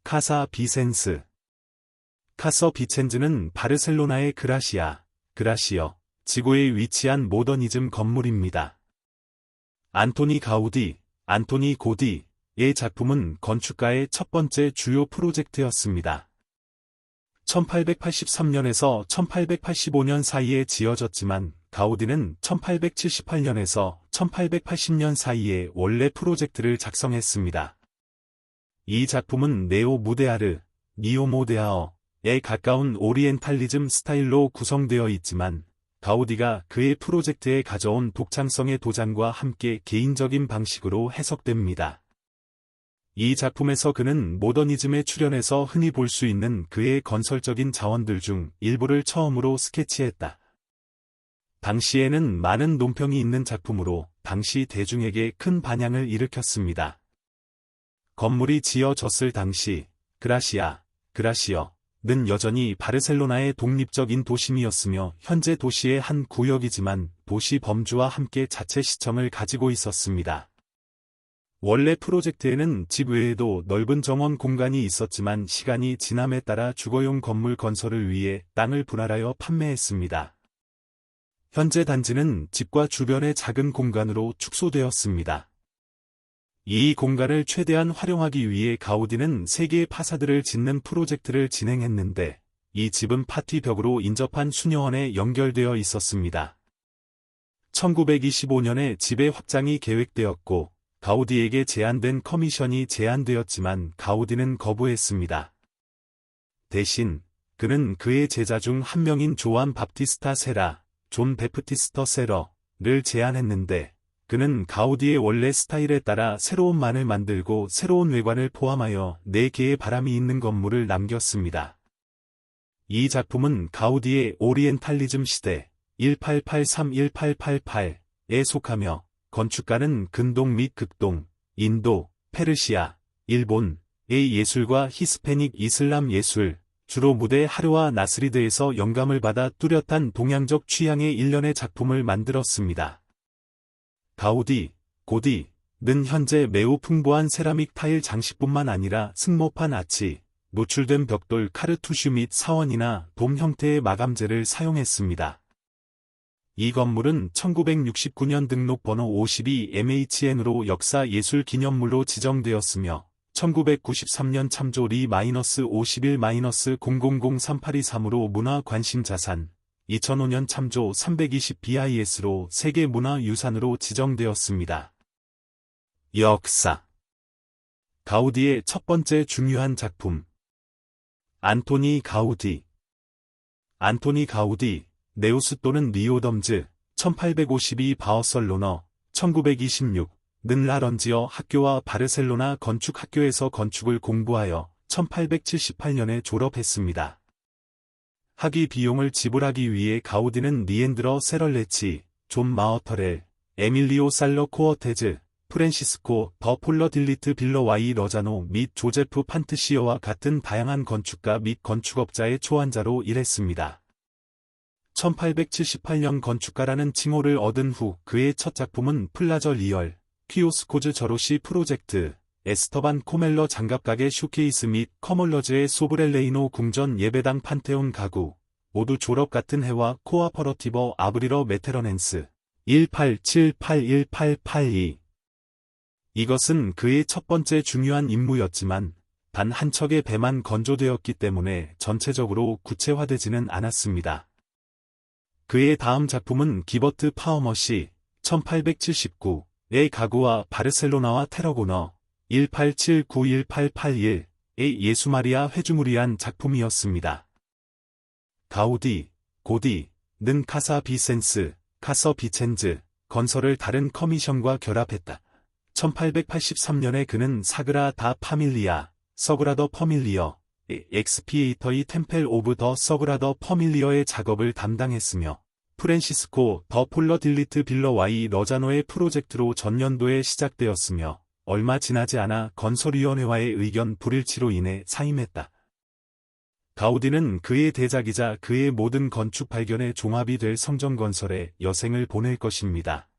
카사 비센스. 카서 비첸즈는 바르셀로나의 그라시어 지구에 위치한 모더니즘 건물입니다. 안토니 고디의 작품은 건축가의 첫 번째 주요 프로젝트였습니다. 1883년에서 1885년 사이에 지어졌지만 가우디는 1878년에서 1880년 사이에 원래 프로젝트를 작성했습니다. 이 작품은 니오모데아어에 가까운 오리엔탈리즘 스타일로 구성되어 있지만 가우디가 그의 프로젝트에 가져온 독창성의 도장과 함께 개인적인 방식으로 해석됩니다. 이 작품에서 그는 모더니즘에 출연해서 흔히 볼 수 있는 그의 건설적인 자원들 중 일부를 처음으로 스케치했다. 당시에는 많은 논평이 있는 작품으로 당시 대중에게 큰 반향을 일으켰습니다. 건물이 지어졌을 당시 그라시어는 여전히 바르셀로나의 독립적인 도심이었으며 현재 도시의 한 구역이지만 도시 범주와 함께 자체 시청을 가지고 있었습니다. 원래 프로젝트에는 집 외에도 넓은 정원 공간이 있었지만 시간이 지남에 따라 주거용 건물 건설을 위해 땅을 분할하여 판매했습니다. 현재 단지는 집과 주변의 작은 공간으로 축소되었습니다. 이 공간을 최대한 활용하기 위해 가우디는 3개의 파사드를 짓는 프로젝트를 진행했는데 이 집은 파티벽으로 인접한 수녀원에 연결되어 있었습니다. 1925년에 집의 확장이 계획되었고 가우디에게 제안된 커미션이 제안되었지만 가우디는 거부했습니다. 대신 그는 그의 제자 중 한 명인 존 베프티스터 세러를 제안했는데 그는 가우디의 원래 스타일에 따라 새로운 만을 만들고 새로운 외관을 포함하여 4개의 바람이 있는 건물을 남겼습니다. 이 작품은 가우디의 오리엔탈리즘 시대 1883-1888에 속하며 건축가는 근동 및 극동, 인도, 페르시아, 일본의 예술과 히스패닉 이슬람 예술, 주로 무대 하르와 나스리드에서 영감을 받아 뚜렷한 동양적 취향의 일련의 작품을 만들었습니다. 고디는 현재 매우 풍부한 세라믹 타일 장식뿐만 아니라 승모판 아치, 노출된 벽돌 카르투슈 및 사원이나 돔 형태의 마감재를 사용했습니다. 이 건물은 1969년 등록번호 52MHN으로 역사예술기념물로 지정되었으며 1993년 참조 리-51-0003823으로 문화관심자산, 2005년 참조 320BIS로 세계문화유산으로 지정되었습니다. 역사. 가우디의 첫 번째 중요한 작품. 안토니 가우디, 네우스 또는 리오덤즈, 1852 바어설로너, 1926는 라런지어 학교와 바르셀로나 건축학교에서 건축을 공부하여 1878년에 졸업했습니다. 학위 비용을 지불하기 위해 가우디는 리엔드러 세럴레치, 존 마어터렐, 에밀리오 살러 코어테즈, 프랜시스코 더 폴러딜리트 빌러와이 러자노 및 조제프 판트시어와 같은 다양한 건축가 및 건축업자의 초안자로 일했습니다. 1878년 건축가라는 칭호를 얻은 후 그의 첫 작품은 플라저 리얼, 키오스코즈 저로시 프로젝트, 에스터반 코멜러 장갑가게 쇼케이스 및 커멀러즈의 소브렐레이노 궁전 예배당 판테온 가구, 모두 졸업 같은 해와 코아퍼러티버 아브리러 메테러넨스, 1878-1882. 이것은 그의 첫 번째 중요한 임무였지만 단 한 척의 배만 건조되었기 때문에 전체적으로 구체화되지는 않았습니다. 그의 다음 작품은 기버트 파워머시, 1879의 가구와 바르셀로나와 테러고너, 1879-1881의 예수마리아 회주무리한 작품이었습니다. 고디는 카서 비첸즈 건설을 다른 커미션과 결합했다. 1883년에 그는 사그라다 파밀리아, 서그라더 퍼밀리어, 엑스피에이터의 템펠 오브 더 서그라더 퍼밀리어의 작업을 담당했으며 프랜시스코 더 폴러딜리트 빌러와이 러자노의 프로젝트로 전년도에 시작되었으며 얼마 지나지 않아 건설위원회와의 의견 불일치로 인해 사임했다. 가우디는 그의 대작이자 그의 모든 건축 발견의 종합이 될 성전건설에 여생을 보낼 것입니다.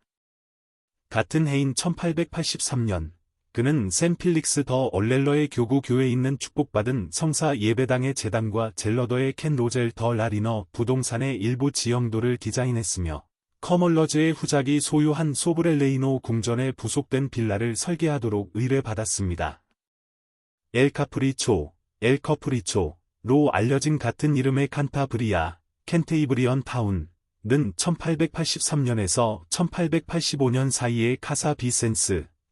같은 해인 1883년 그는 샘 필릭스 더 얼렐러의 교구 교회에 있는 축복받은 성사 예배당의 제단과 젤러더의 켄 로젤 더 라리너 부동산의 일부 지형도를 디자인했으며 커멀러즈의 후작이 소유한 소브렐레이노 궁전에 부속된 빌라를 설계하도록 의뢰받았습니다. 엘 카프리초로 알려진 같은 이름의 칸타브리아, 캔테이브리언 타운는 1883년에서 1885년 사이에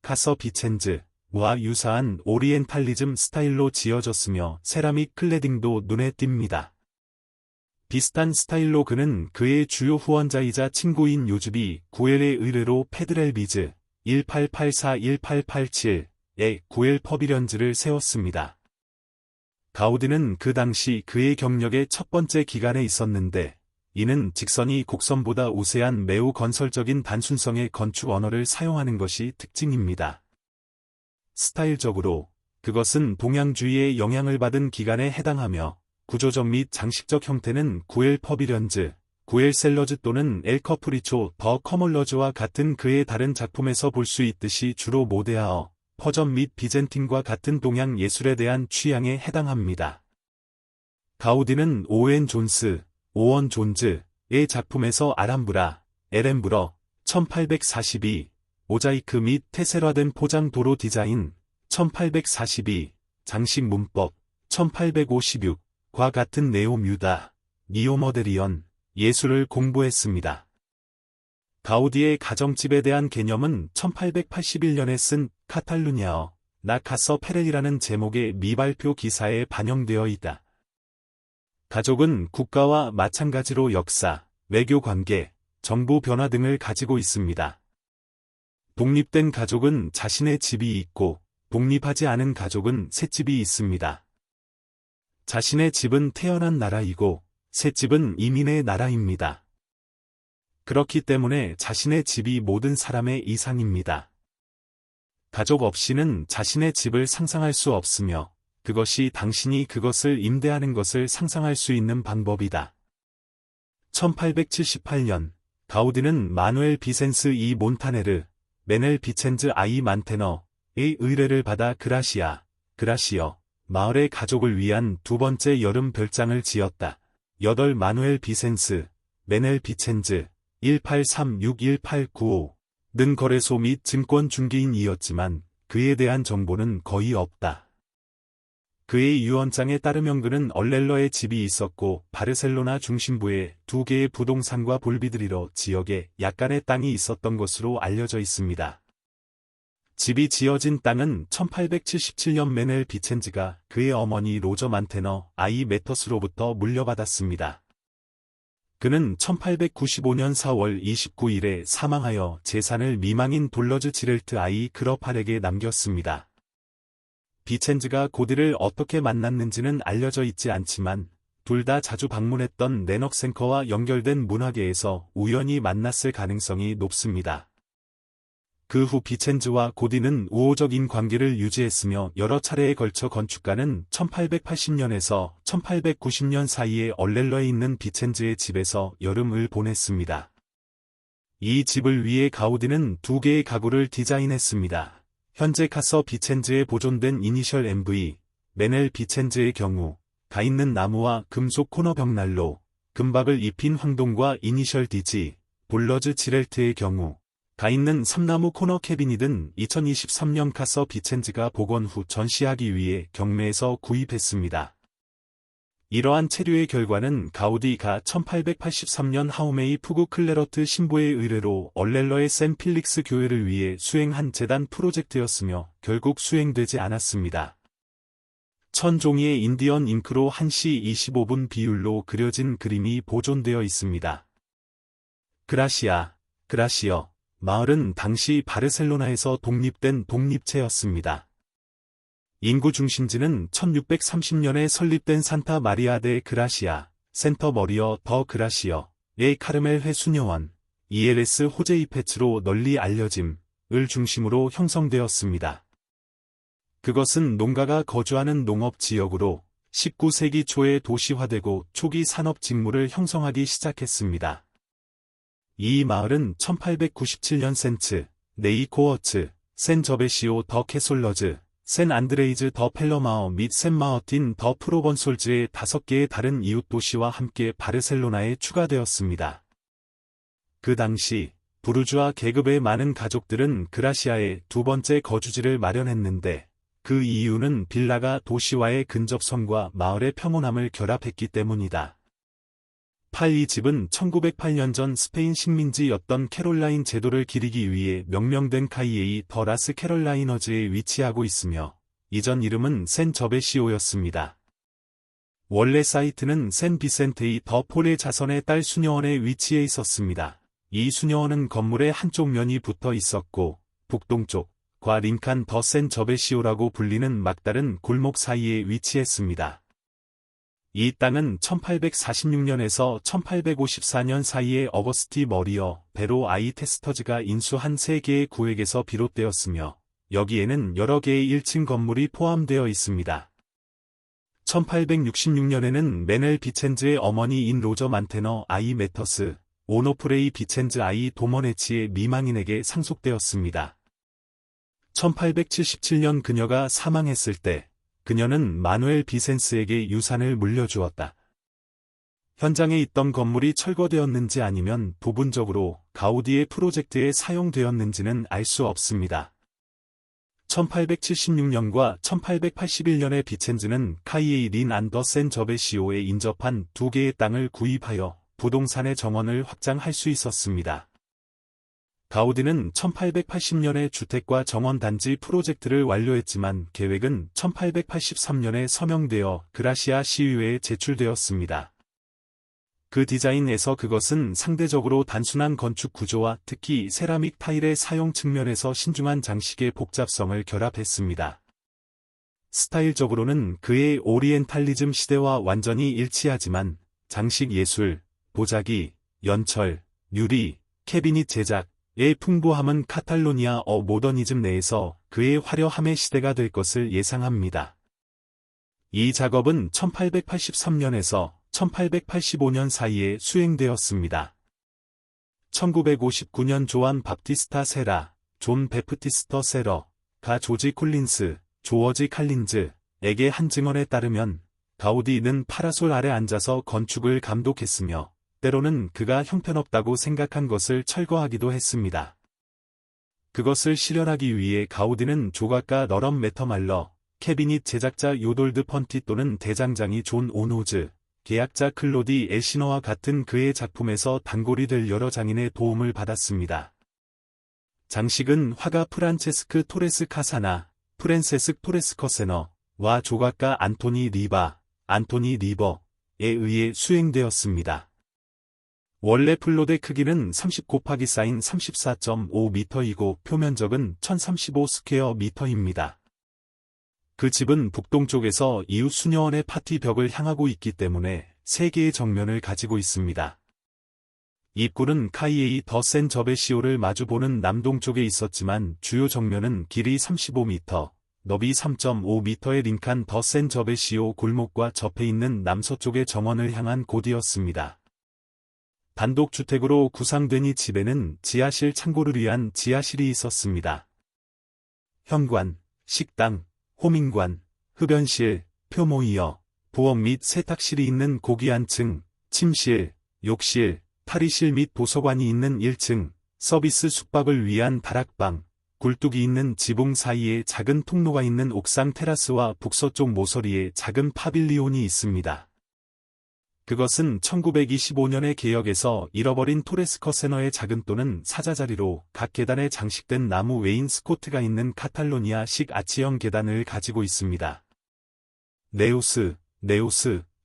카서 비첸즈와 유사한 오리엔탈리즘 스타일로 지어졌으며 세라믹 클레딩도 눈에 띕니다. 비슷한 스타일로 그는 그의 주요 후원자이자 친구인 요즈비 구엘의 의뢰로 페드렐비즈 1884-1887의 구엘 퍼비련즈를 세웠습니다. 가우디는 그 당시 그의 경력의 첫 번째 기간에 있었는데 이는 직선이 곡선보다 우세한 매우 건설적인 단순성의 건축 언어를 사용하는 것이 특징입니다. 스타일적으로 그것은 동양주의의 영향을 받은 기간에 해당하며 구조적 및 장식적 형태는 구엘 퍼비련즈, 구엘 셀러즈 또는 엘 커프리초 더 커멀러즈와 같은 그의 다른 작품에서 볼 수 있듯이 주로 모데아어, 퍼전 및 비젠틴과 같은 동양 예술에 대한 취향에 해당합니다. 가우디는 오웬 존즈의 작품에서 아람브라, 에렘브러, 1842, 모자이크 및 테세라된 포장 도로 디자인, 1842, 장식 문법, 1856과 같은 네오뮤다, 니오모데리언, 예술을 공부했습니다. 가우디의 가정집에 대한 개념은 1881년에 쓴 카탈루냐어, 나 카서 페렐이라는 제목의 미발표 기사에 반영되어 있다. 가족은 국가와 마찬가지로 역사, 외교 관계, 정부 변화 등을 가지고 있습니다. 독립된 가족은 자신의 집이 있고, 독립하지 않은 가족은 새 집이 있습니다. 자신의 집은 태어난 나라이고, 새 집은 이민의 나라입니다. 그렇기 때문에 자신의 집이 모든 사람의 이상입니다. 가족 없이는 자신의 집을 상상할 수 없으며, 그것이 당신이 그것을 임대하는 것을 상상할 수 있는 방법이다. 1878년, 가우디는 마누엘 비센스 이 몬타네르, 메넬 비첸즈 아이 만테너의 의뢰를 받아 그라시어, 마을의 가족을 위한 두 번째 여름 별장을 지었다. 8 마누엘 비센스, 메넬 비첸즈, 1836-1895 는 거래소 및 증권 중개인이었지만 그에 대한 정보는 거의 없다. 그의 유언장에 따르면 그는 얼렐러의 집이 있었고 바르셀로나 중심부에 2개의 부동산과 볼비드리러 지역에 약간의 땅이 있었던 것으로 알려져 있습니다. 집이 지어진 땅은 1877년 메넬 비첸즈가 그의 어머니 로저 만테너 아이 메터스로부터 물려받았습니다. 그는 1895년 4월 29일에 사망하여 재산을 미망인 돌러즈 지렐트 아이 그러팔에게 남겼습니다. 비첸즈가 고디를 어떻게 만났는지는 알려져 있지 않지만 둘 다 자주 방문했던 레넉센커와 연결된 문화계에서 우연히 만났을 가능성이 높습니다. 그 후 비첸즈와 고디는 우호적인 관계를 유지했으며 여러 차례에 걸쳐 건축가는 1880년에서 1890년 사이에 얼렐러에 있는 비첸즈의 집에서 여름을 보냈습니다. 이 집을 위해 가우디는 2개의 가구를 디자인했습니다. 현재 카서 비첸즈에 보존된 이니셜 MV, 메넬 비첸즈의 경우, 가 있는 나무와 금속 코너 벽난로, 금박을 입힌 황동과 이니셜 DG, 볼러즈 지렐트의 경우, 가 있는 삼나무 코너 캐비닛은 2023년 카서 비첸즈가 복원 후 전시하기 위해 경매에서 구입했습니다. 이러한 체류의 결과는 가우디가 1883년 하우메이 푸구 클레러트 신부의 의뢰로 얼렐러의 샘 필릭스 교회를 위해 수행한 재단 프로젝트였으며 결국 수행되지 않았습니다. 1000종이의 인디언 잉크로 1시 25분 비율로 그려진 그림이 보존되어 있습니다. 그라시어, 마을은 당시 바르셀로나에서 독립된 독립체였습니다. 인구 중심지는 1630년에 설립된 산타 마리아 데 그라시아, 센터 머리어 더 그라시어의 카르멜 회수녀원, ELS 호제이페츠로 널리 알려짐을 중심으로 형성되었습니다. 그것은 농가가 거주하는 농업 지역으로 19세기 초에 도시화되고 초기 산업 직무를 형성하기 시작했습니다. 이 마을은 1897년 센트, 네이코어츠, 샌 저베시오 더 캐솔러즈, 샌 안드레이즈 더 펠러마어 및 샌 마어틴 더 프로번솔즈의 5개의 다른 이웃 도시와 함께 바르셀로나에 추가되었습니다. 그 당시 부르주아 계급의 많은 가족들은 그라시아에 두 번째 거주지를 마련했는데 그 이유는 빌라가 도시와의 근접성과 마을의 평온함을 결합했기 때문이다. 이 집은 1908년 전 스페인 식민지였던 캐롤라인 제도를 기리기 위해 명명된 카이에이 더 라스 캐롤라이너즈에 위치하고 있으며 이전 이름은 샌 저베시오였습니다. 원래 사이트는 샌 비센테이 더 폴의 자선의 딸 수녀원에 위치해 있었습니다. 이 수녀원은 건물의 한쪽 면이 붙어 있었고 북동쪽과 림칸 더 샌 저베시오라고 불리는 막다른 골목 사이에 위치했습니다. 이 땅은 1846년에서 1854년 사이에 어거스티 머리어, 베로 아이 테스터즈가 인수한 3개의 구획에서 비롯되었으며 여기에는 여러 개의 1층 건물이 포함되어 있습니다. 1866년에는 메넬 비첸즈의 어머니인 로저 만테너 아이 메터스, 오노프레이 비첸즈 아이 도머네치의 미망인에게 상속되었습니다. 1877년 그녀가 사망했을 때 그녀는 마누엘 비센스에게 유산을 물려주었다. 현장에 있던 건물이 철거되었는지 아니면 부분적으로 가우디의 프로젝트에 사용되었는지는 알 수 없습니다. 1876년과 1881년에 비첸즈는 카이에이 린 안더 샌 저베시오에 인접한 2개의 땅을 구입하여 부동산의 정원을 확장할 수 있었습니다. 가우디는 1880년에 주택과 정원 단지 프로젝트를 완료했지만 계획은 1883년에 서명되어 그라시아 시의회에 제출되었습니다. 그 디자인에서 그것은 상대적으로 단순한 건축 구조와 특히 세라믹 타일의 사용 측면에서 신중한 장식의 복잡성을 결합했습니다. 스타일적으로는 그의 오리엔탈리즘 시대와 완전히 일치하지만 장식 예술, 도자기, 연철, 유리, 캐비닛 제작의 풍부함은 카탈로니아 모더니즘 내에서 그의 화려함의 시대가 될 것을 예상합니다. 이 작업은 1883년에서 1885년 사이에 수행되었습니다. 1959년 조안 밥티스타 세라, 존 베프티스터 세러가 조지 콜린스, 조어지 칼린즈에게 한 증언에 따르면 가우디는 파라솔 아래 앉아서 건축을 감독했으며 때로는 그가 형편없다고 생각한 것을 철거하기도 했습니다. 그것을 실현하기 위해 가우디는 조각가 너럼 메터말러, 캐비닛 제작자 요돌드 펀티 또는 대장장이 존 오노즈, 계약자 클로디 에시너와 같은 그의 작품에서 단골이 될 여러 장인의 도움을 받았습니다. 장식은 화가 프란체스크 토레스 카사나, 프랜세스 토레스 커세너와 조각가 안토니 리버에 의해 수행되었습니다. 원래 플롯의 크기는 30 곱하기 사인 34.5m이고 표면적은 1035 스퀘어 미터입니다. 그 집은 북동쪽에서 이웃 수녀원의 파티 벽을 향하고 있기 때문에 3개의 정면을 가지고 있습니다. 입구는 카이에이 더 샌 저베시오를 마주보는 남동쪽에 있었지만 주요 정면은 길이 35m, 너비 3.5m의 림칸 더 샌 저베시오 골목과 접해 있는 남서쪽의 정원을 향한 곳이었습니다. 단독주택으로 구상된 이 집에는 지하실 창고를 위한 지하실이 있었습니다. 현관, 식당, 호밍관, 흡연실, 표모이어, 부엌 및 세탁실이 있는 고귀한 층, 침실, 욕실, 탈의실 및 도서관이 있는 1층, 서비스 숙박을 위한 다락방, 굴뚝이 있는 지붕 사이에 작은 통로가 있는 옥상 테라스와 북서쪽 모서리에 작은 파빌리온이 있습니다. 그것은 1925년의 개역에서 잃어버린 토레스 커세너의 작은 또는 사자자리로 각 계단에 장식된 나무 웨인 스코트가 있는 카탈로니아식 아치형 계단을 가지고 있습니다. 네우스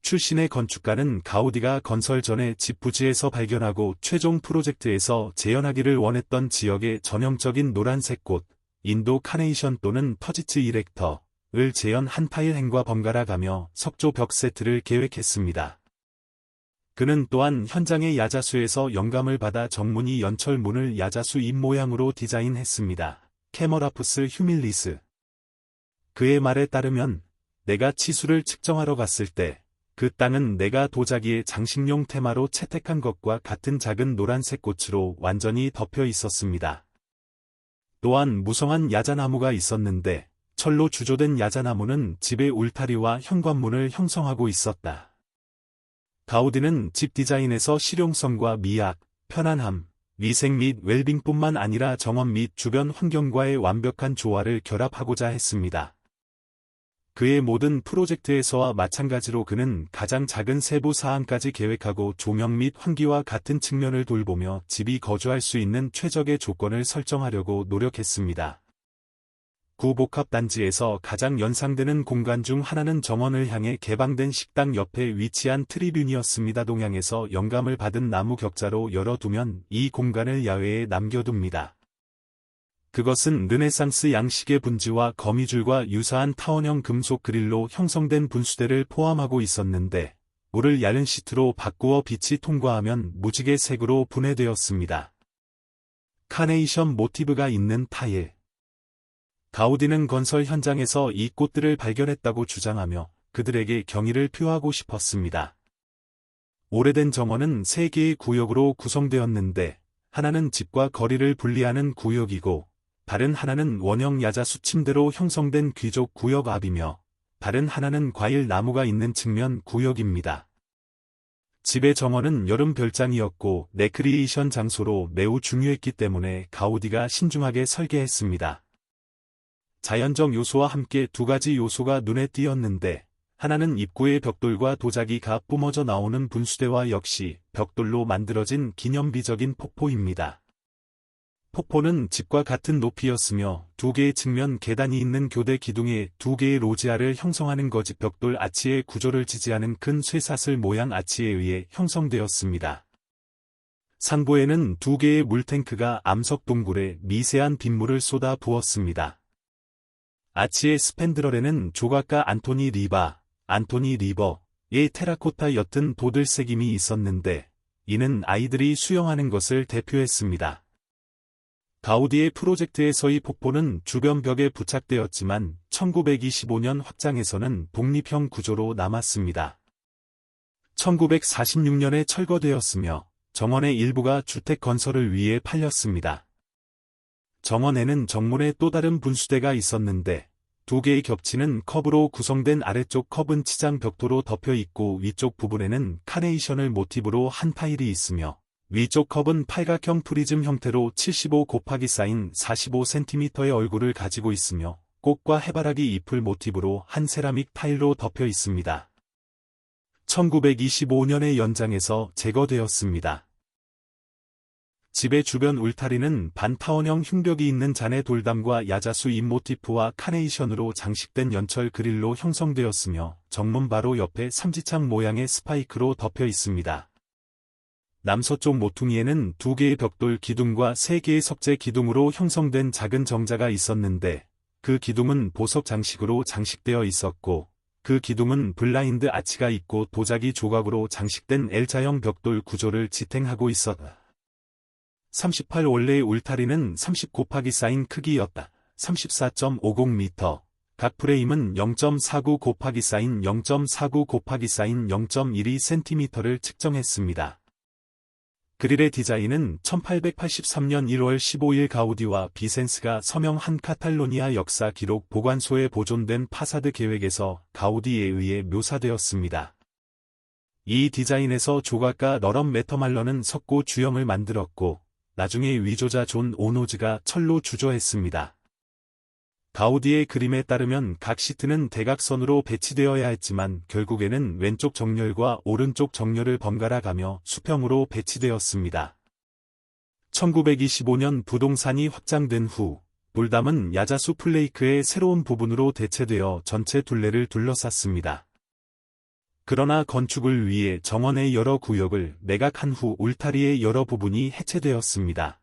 출신의 건축가는 가우디가 건설 전에 집 부지에서 발견하고 최종 프로젝트에서 재현하기를 원했던 지역의 전형적인 노란색 꽃, 인도 카네이션 또는 터지츠 이렉터를 재현한 타일행과 번갈아 가며 석조 벽 세트를 계획했습니다. 그는 또한 현장의 야자수에서 영감을 받아 정무니 연철문을 야자수 입 모양으로 디자인했습니다. 캐머라푸스 휴밀리스. 그의 말에 따르면 내가 치수를 측정하러 갔을 때 그 땅은 내가 도자기의 장식용 테마로 채택한 것과 같은 작은 노란색 꽃으로 완전히 덮여 있었습니다. 또한 무성한 야자나무가 있었는데 철로 주조된 야자나무는 집의 울타리와 현관문을 형성하고 있었다. 가우디는 집 디자인에서 실용성과 미학, 편안함, 위생 및 웰빙뿐만 아니라 정원 및 주변 환경과의 완벽한 조화를 결합하고자 했습니다. 그의 모든 프로젝트에서와 마찬가지로 그는 가장 작은 세부 사항까지 계획하고 조명 및 환기와 같은 측면을 돌보며 집이 거주할 수 있는 최적의 조건을 설정하려고 노력했습니다. 구복합 단지에서 가장 연상되는 공간 중 하나는 정원을 향해 개방된 식당 옆에 위치한 트리뷴이었습니다. 동양에서 영감을 받은 나무 격자로 열어두면 이 공간을 야외에 남겨둡니다. 그것은 르네상스 양식의 분지와 거미줄과 유사한 타원형 금속 그릴로 형성된 분수대를 포함하고 있었는데 물을 얇은 시트로 바꾸어 빛이 통과하면 무지개 색으로 분해되었습니다. 카네이션 모티브가 있는 타일. 가우디는 건설 현장에서 이 꽃들을 발견했다고 주장하며 그들에게 경의를 표하고 싶었습니다. 오래된 정원은 3개의 구역으로 구성되었는데 하나는 집과 거리를 분리하는 구역이고 다른 하나는 원형 야자수 침대로 형성된 귀족 구역 앞이며 다른 하나는 과일 나무가 있는 측면 구역입니다. 집의 정원은 여름 별장이었고 레크리에이션 장소로 매우 중요했기 때문에 가우디가 신중하게 설계했습니다. 자연적 요소와 함께 2가지 요소가 눈에 띄었는데 하나는 입구의 벽돌과 도자기가 뿜어져 나오는 분수대와 역시 벽돌로 만들어진 기념비적인 폭포입니다. 폭포는 집과 같은 높이였으며 2개의 측면 계단이 있는 교대 기둥에 2개의 로지아를 형성하는 거짓 벽돌 아치의 구조를 지지하는 큰 쇠사슬 모양 아치에 의해 형성되었습니다. 상부에는 2개의 물탱크가 암석 동굴에 미세한 빗물을 쏟아 부었습니다. 아치의 스팬드럴에는 조각가 안토니 리버의 테라코타 옅은 도들새김이 있었는데 이는 아이들이 수영하는 것을 대표했습니다. 가우디의 프로젝트에서의 폭포는 주변 벽에 부착되었지만 1925년 확장에서는 독립형 구조로 남았습니다. 1946년에 철거되었으며 정원의 일부가 주택 건설을 위해 팔렸습니다. 정원에는 정문에 또 다른 분수대가 있었는데 2개의 겹치는 컵으로 구성된 아래쪽 컵은 치장 벽돌로 덮여 있고 위쪽 부분에는 카네이션을 모티브로 한 타일이 있으며 위쪽 컵은 팔각형 프리즘 형태로 75 곱하기 사인 45cm의 얼굴을 가지고 있으며 꽃과 해바라기 잎을 모티브로 한 세라믹 타일로 덮여 있습니다. 1925년의 연장에서 제거되었습니다. 집의 주변 울타리는 반타원형 흉벽이 있는 잔해 돌담과 야자수 잎 모티프와 카네이션으로 장식된 연철 그릴로 형성되었으며 정문 바로 옆에 삼지창 모양의 스파이크로 덮여 있습니다. 남서쪽 모퉁이에는 2개의 벽돌 기둥과 3개의 석재 기둥으로 형성된 작은 정자가 있었는데 그 기둥은 보석 장식으로 장식되어 있었고 그 기둥은 블라인드 아치가 있고 도자기 조각으로 장식된 L자형 벽돌 구조를 지탱하고 있었다. 38 원래의 울타리는 30 곱하기 사인 크기였다. 34.50m. 각 프레임은 0.49 곱하기 사인 0.49 곱하기 사인 0.12cm를 측정했습니다. 그릴의 디자인은 1883년 1월 15일 가우디와 비센스가 서명한 카탈로니아 역사 기록 보관소에 보존된 파사드 계획에서 가우디에 의해 묘사되었습니다. 이 디자인에서 조각가 너럼 메터말러는 석고 주형을 만들었고 나중에 위조자 존 오노즈가 철로 주조했습니다. 가우디의 그림에 따르면 각 시트는 대각선으로 배치되어야 했지만 결국에는 왼쪽 정렬과 오른쪽 정렬을 번갈아 가며 수평으로 배치되었습니다. 1925년 부동산이 확장된 후 돌담은 야자수 플레이크의 새로운 부분으로 대체되어 전체 둘레를 둘러쌌습니다. 그러나 건축을 위해 정원의 여러 구역을 매각한 후 울타리의 여러 부분이 해체되었습니다.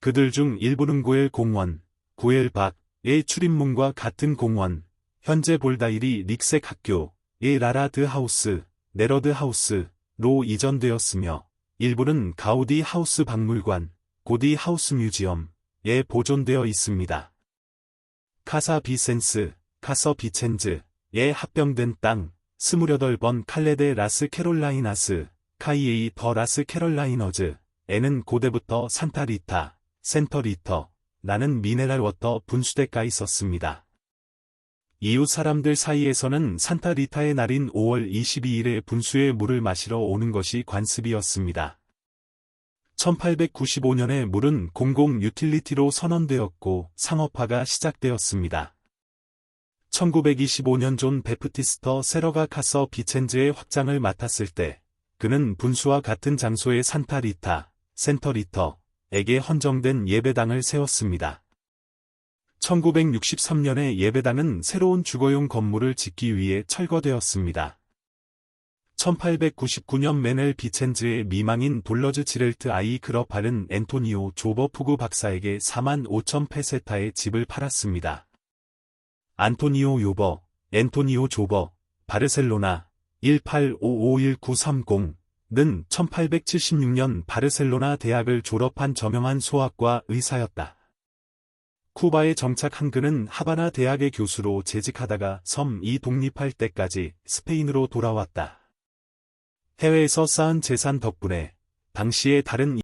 그들 중 일부는 고엘 공원, 고엘 박의 출입문과 같은 공원, 현재 볼다이리 릭색 학교의 라라드 하우스, 네러드 하우스로 이전되었으며 일부는 가우디 하우스 박물관, 고디 하우스 뮤지엄에 보존되어 있습니다. 카사 비센스, 카서 비첸즈에 합병된 땅, 28번 칼레데 라스 캐롤라이나스, 카이에이 더 라스 캐롤라이너즈에는 고대부터 산타 리타, 센터 리터, 라는 미네랄 워터 분수대가 있었습니다. 이웃 사람들 사이에서는 산타리타의 날인 5월 22일에 분수의 물을 마시러 오는 것이 관습이었습니다. 1895년에 물은 공공 유틸리티로 선언되었고 상업화가 시작되었습니다. 1925년 존 베프티스터 세러가 카서 비첸즈의 확장을 맡았을 때 그는 분수와 같은 장소에 산타리타, 센터리터에게 헌정된 예배당을 세웠습니다. 1963년에 예배당은 새로운 주거용 건물을 짓기 위해 철거되었습니다. 1899년 메넬 비첸즈의 미망인 돌러즈 지렐트 아이 그러팔은 앤토니오 조버 푸그 박사에게 4만 5천 페세타의 집을 팔았습니다. 안토니오 요버, 앤토니오 조버, 바르셀로나 1855190는 1876년 바르셀로나 대학을 졸업한 저명한 소학과 의사였다. 쿠바에 정착한 그는 하바나 대학의 교수로 재직하다가 섬이 독립할 때까지 스페인으로 돌아왔다. 해외에서 쌓은 재산 덕분에 당시의 다른